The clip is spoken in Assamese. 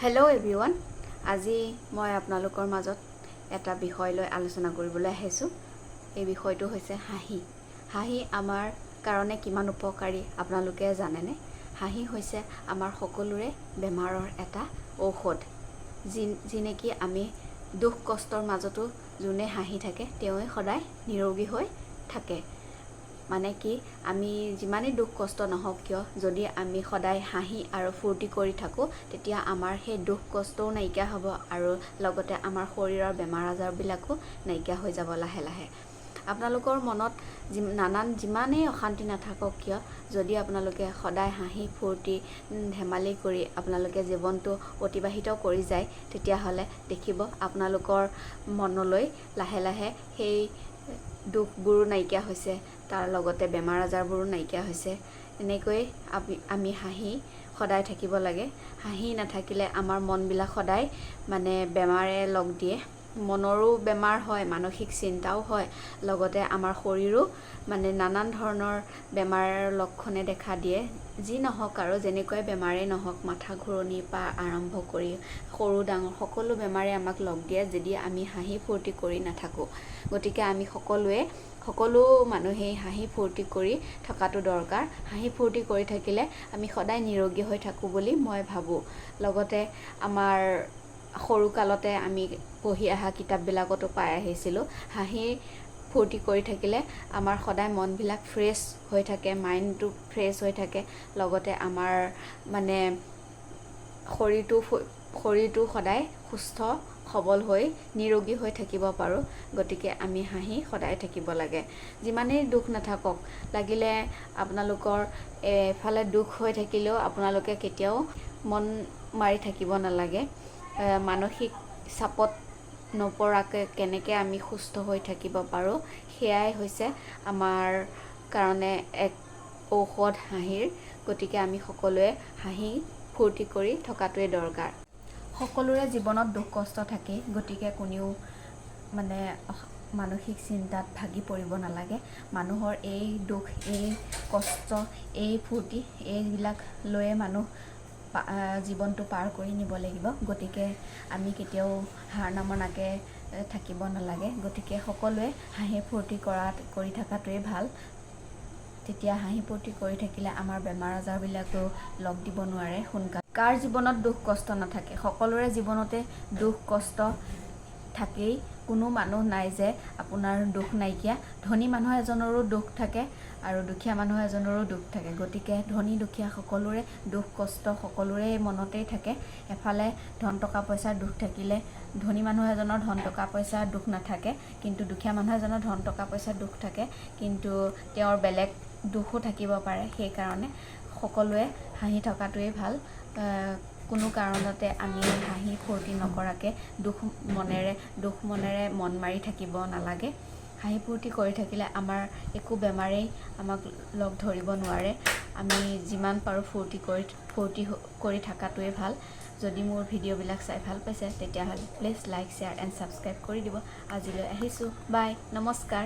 হেল্ল' এভৰিৱান, আজি মই আপোনালোকৰ মাজত এটা বিষয় লৈ আলোচনা কৰিবলৈ আহিছোঁ। এই বিষয়টো হৈছে হাঁহি। হাঁহি আমাৰ কাৰণে কিমান উপকাৰী আপোনালোকে জানেনে? হাঁহি হৈছে আমাৰ সকলোৰে বেমাৰৰ এটা ঔষধ। যি নেকি আমি দুখ কষ্টৰ মাজতো যোনে হাঁহি থাকে তেওঁৱে সদায় নিৰোগী হৈ থাকে। মানে কি, আমি যিমানেই দুখ কষ্ট নহওক কিয়, যদি আমি সদায় হাঁহি আৰু ফূৰ্তি কৰি থাকোঁ, তেতিয়া আমাৰ সেই দুখ কষ্টও নাইকিয়া হ'ব আৰু লগতে আমাৰ শৰীৰৰ বেমাৰ আজাৰবিলাকো নাইকিয়া হৈ যাব লাহে লাহে। আপোনালোকৰ মনত যিমানেই অশান্তি নাথাকক কিয়, যদি আপোনালোকে সদায় হাঁহি ফূৰ্তি ধেমালি কৰি আপোনালোকে জীৱনটো অতিবাহিত কৰি যায়, তেতিয়াহ'লে দেখিব আপোনালোকৰ মনলৈ লাহে লাহে সেই দুখবোৰো নাইকিয়া হৈছে, তাৰ লগতে বেমাৰ আজাৰবোৰো নাইকিয়া হৈছে। এনেকৈয়ে আমি হাঁহি সদায় থাকিব লাগে। হাঁহি নাথাকিলে আমাৰ মনবিলাক সদায় বেমাৰে লগ দিয়ে। মনৰো বেমাৰ হয়, মানসিক চিন্তাও হয়, লগতে আমাৰ শৰীৰো নানান ধৰণৰ বেমাৰৰ লক্ষণে দেখা দিয়ে। যি নহওক আৰু যেনেকুৱাই বেমাৰেই নহওক, মাথা ঘূৰণিৰ পৰা আৰম্ভ কৰি সৰু ডাঙৰ সকলো বেমাৰে আমাক লগ দিয়ে যদি আমি হাঁহি ফূৰ্তি কৰি নাথাকোঁ। গতিকে আমি সকলো মানুহেই হাঁহি ফূৰ্তি কৰি থকাটো দৰকাৰ। হাঁহি ফূৰ্তি কৰি থাকিলে আমি সদায় নিৰোগী হৈ থাকোঁ বুলি মই ভাবোঁ। লগতে আমাৰ সৰুকালতে আমি পঢ়ি অহা কিতাপবিলাকতো পাই আহিছিলোঁ, হাঁহি ফূৰ্তি কৰি থাকিলে আমাৰ সদায় মনবিলাক ফ্ৰেছ হৈ থাকে, মাইণ্ডটো ফ্ৰেছ হৈ থাকে, লগতে আমাৰ শৰীৰটো সদায় সুস্থ সবল হৈ নিৰোগী হৈ থাকিব পাৰোঁ। গতিকে আমি হাঁহি সদায় থাকিব লাগে। যিমানেই দুখ নাথাকক, লাগিলে আপোনালোকৰ এফালে দুখ হৈ থাকিলেও আপোনালোকে কেতিয়াও মন মাৰি থাকিব নালাগে। মানসিক চাপত নপৰাকৈ কেনেকৈ আমি সুস্থ হৈ থাকিব পাৰোঁ, সেয়াই হৈছে আমাৰ কাৰণে এক ঔষধ হাঁহিৰ। গতিকে আমি সকলোৱে হাঁহি ফূৰ্তি কৰি থকাটোৱে দৰকাৰ। সকলোৰে জীৱনত দুখ কষ্ট থাকেই, গতিকে কোনেও মানসিক চিন্তাত ভাগি পৰিব নালাগে। মানুহৰ এই দুখ, এই কষ্ট, এই ফূৰ্তি, এইবিলাক লৈয়ে মানুহ জীৱনটো পাৰ কৰি নিব লাগিব। গতিকে আমি কেতিয়াও হাৰ নামনাকৈ থাকিব নালাগে। গতিকে সকলোৱে হাঁহি ফূৰ্তি কৰি থকাটোৱে ভাল। তেতিয়া হাঁহি ফূৰ্তি কৰি থাকিলে আমাৰ বেমাৰ আজাৰবিলাকেও লগ দিব নোৱাৰে সোনকালে। কাৰ জীৱনত দুখ কষ্ট নাথাকে? সকলোৰে জীৱনতে দুখ কষ্ট থাকেই। কোনো মানুহ নাই যে আপোনাৰ দুখ নাইকিয়া। ধনী মানুহ এজনৰো দুখ থাকে আৰু দুখীয়া মানুহ এজনৰো দুখ থাকে। গতিকে ধনী দুখীয়া সকলোৰে দুখ কষ্ট সকলোৰে মনতেই থাকে। এফালে ধন টকা পইচাৰ দুখ থাকিলে ধনী মানুহ এজনৰ ধন টকা পইচাৰ দুখ নাথাকে, কিন্তু দুখীয়া মানুহ এজনৰ ধন টকা পইচাৰ দুখ থাকে, কিন্তু তেওঁৰ বেলেগ দুখো থাকিব পাৰে। সেইকাৰণে সকলোৱে হাঁহি থকাটোৱেই ভাল। কোনো কাৰণতে আমি হাঁহি ফূৰ্তি নকৰাকৈ দুখ মনেৰে মন মাৰি থাকিব নালাগে। হাঁহি ফূৰ্তি কৰি থাকিলে আমাৰ একো বেমাৰেই আমাক লগ ধৰিব নোৱাৰে। আমি যিমান পাৰোঁ ফূৰ্তি কৰি থকাটোৱে ভাল। যদি মোৰ ভিডিঅ'বিলাক চাই ভাল পাইছে, তেতিয়াহ'লে please like, share and subscribe কৰি দিব। আজিলৈ আহিছোঁ। বাই, নমস্কাৰ।